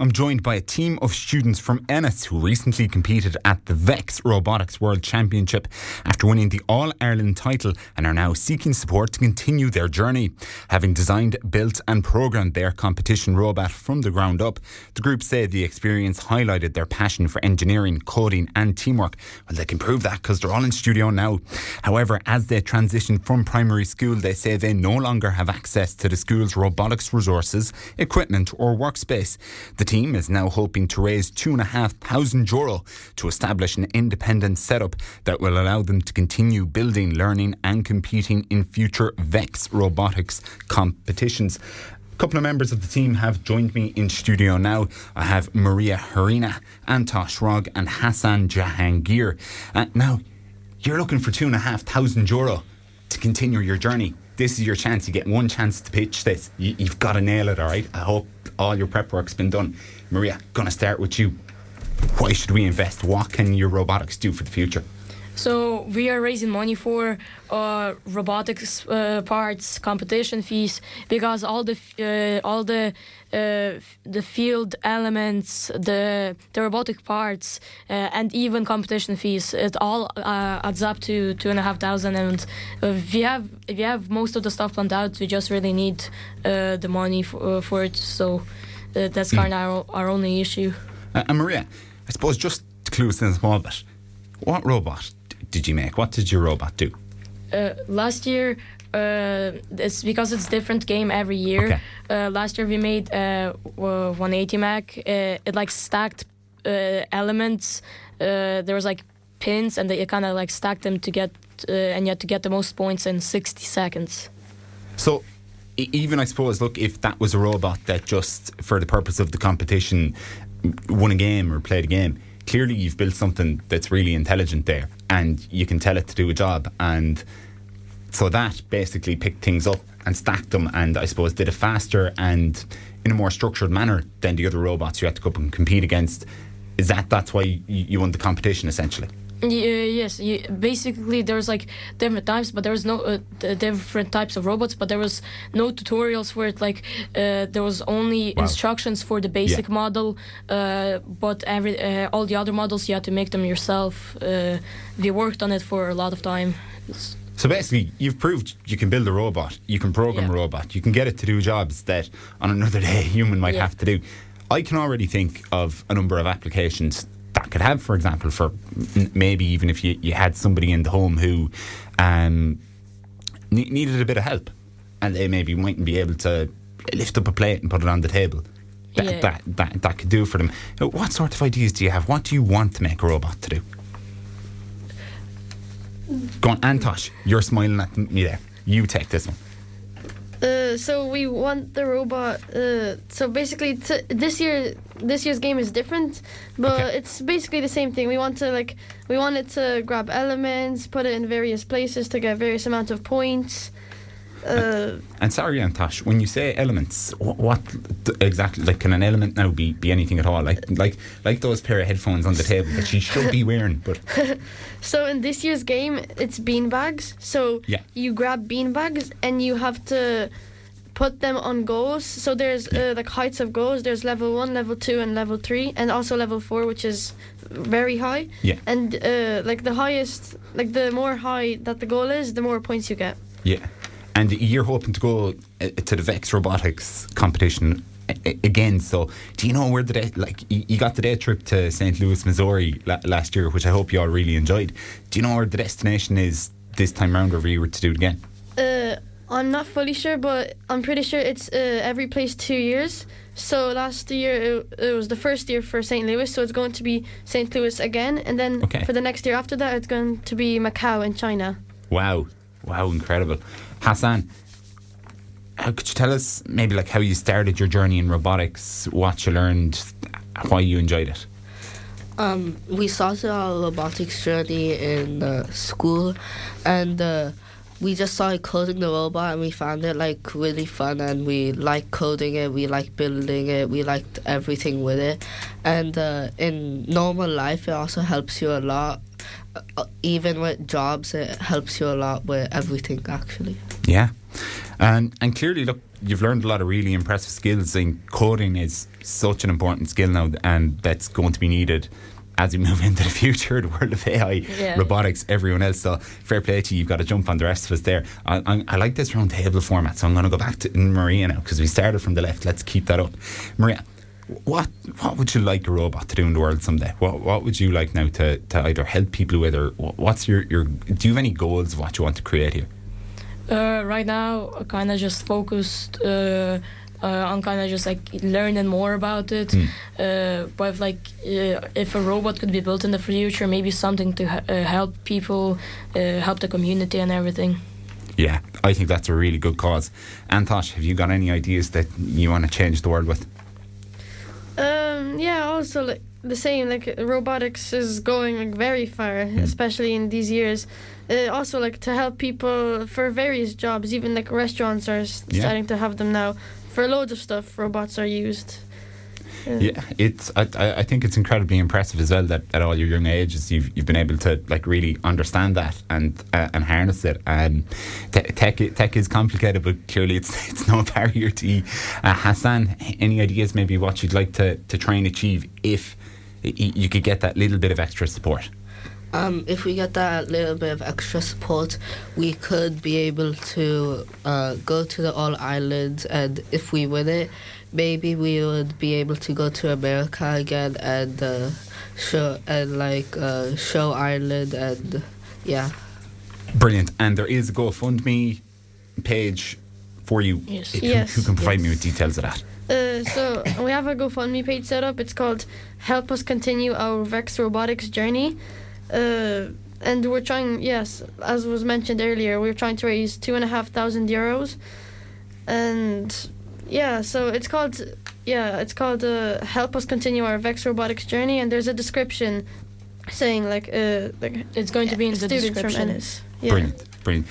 I'm joined by a team of students from Ennis who recently competed at the VEX Robotics World Championship after winning the All-Ireland title and are now seeking support to continue their journey. Having designed, built and programmed their competition robot from the ground up, the group say the experience highlighted their passion for engineering, coding and teamwork. Well, they can prove that because they're all in studio now. However, as they transition from primary school, they say they no longer have access to the school's robotics resources, equipment or workspace. The team is now hoping to raise €2,500 to establish an independent setup that will allow them to continue building, learning and competing in future VEX robotics competitions. A couple of members of the team have joined me in studio now. I have Maria Huriina, Antosh and Hasan Jahangir. Now, you're looking for €2,500 to continue your journey. This is your chance. You get one chance to pitch this. You've got to nail it, all right? I hope all your prep work's been done. Maria, going to start with you. Why should we invest? What can your robotics do for the future? So we are raising money for robotics parts, competition fees, because all the field elements, the robotic parts, and even competition fees, it all adds up to $2,500. And if we have most of the stuff planned out, we just really need the money for it. So that's kind of our only issue. And Maria, I suppose just to clue us in a small bit, what robot did you make? What did your robot do? Last year, it's because it's different game every year. Okay. Last year we made 180 Mac. It like stacked elements. There was like pins, and they kind of like stacked them to get, and you had to get the most points in 60 seconds. So even I suppose, look, if that was a robot that just for the purpose of the competition won a game or played a game, clearly you've built something that's really intelligent there and you can tell it to do a job, and so that basically picked things up and stacked them and I suppose did it faster and in a more structured manner than the other robots you had to go up and compete against. Is that's why you won the competition essentially? Yes, basically there's like different types, but there was no different types of robots, but there was no tutorials for it. Like there was only instructions for the basic model, but all the other models you had to make them yourself. We worked on it for a lot of time. So basically, you've proved you can build a robot, you can program a robot, you can get it to do jobs that on another day a human might have to do. I can already think of a number of applications that could have, for example, for maybe even if you had somebody in the home who needed a bit of help and they maybe mightn't be able to lift up a plate and put it on the table. That could do for them. What sort of ideas do you have? What do you want to make a robot to do? Go on, Antosh, you're smiling at me there. You take this one. So we want the robot. So basically, this year's game is different, but it's basically the same thing. We want it to grab elements, put it in various places to get various amount of points. And sorry, Antosh, when you say elements, what exactly? Like, can an element now be anything at all? Like those pair of headphones on the table that she should be wearing, but. So in this year's game, it's beanbags. So you grab beanbags and you have to put them on goals. So there's like heights of goals. There's level 1, level 2 and level 3, and also level 4, which is very high. Yeah. And like the highest, like the more high that the goal is, the more points you get. Yeah. And you're hoping to go to the VEX Robotics competition again. So do you know where you got the day trip to St. Louis, Missouri last year, which I hope you all really enjoyed. Do you know where the destination is this time round, or if you were to do it again? I'm not fully sure, but I'm pretty sure it's every place 2 years. So last year it was the first year for St. Louis, so it's going to be St. Louis again, and then for the next year after that it's going to be Macau in China. Wow, incredible. Hasan, could you tell us maybe like how you started your journey in robotics, what you learned, why you enjoyed it? We started our robotics journey in school, and we just started coding the robot, and we found it like really fun, and we liked coding it, we liked building it, we liked everything with it. And in normal life it also helps you a lot. Even with jobs, it helps you a lot with everything, actually. Yeah. And clearly, look, you've learned a lot of really impressive skills. And coding is such an important skill now, and that's going to be needed as we move into the future, the world of AI, robotics, everyone else. So fair play to you. You've got to jump on the rest of us there. I like this round table format, so I'm going to go back to Maria now, because we started from the left. Let's keep that up. Maria, what would you like a robot to do in the world someday? What would you like now to either help people with, or what's your do you have any goals of what you want to create here? Right now, I kind of just focused on kind of just like learning more about it. But like, if a robot could be built in the future, maybe something to help people, help the community and everything. Yeah, I think that's a really good cause. Antosh, have you got any ideas that you want to change the world with? Yeah, also like the same, like robotics is going like very far, especially in these years. Also like to help people for various jobs, even like restaurants are starting to have them now. For loads of stuff, robots are used. Yeah, it's. I think it's incredibly impressive as well that at all your young ages you've been able to like really understand that and harness it. Tech is complicated, but clearly it's no barrier to you. Hasan, any ideas maybe what you'd like to try and achieve if you could get that little bit of extra support? If we get that little bit of extra support, we could be able to go to the All Islands, and if we win it, maybe we would be able to go to America again and show Ireland, and yeah. Brilliant. And there is a GoFundMe page for you. Yes. Who can provide me with details of that? So we have a GoFundMe page set up. It's called Help Us Continue Our VEX Robotics Journey. And we're trying, yes, as was mentioned earlier, we're trying to raise €2,500, and yeah, so it's called Help Us Continue Our VEX Robotics Journey, and there's a description saying like it's going to be in the students description. from Ennis. Yeah. Brilliant.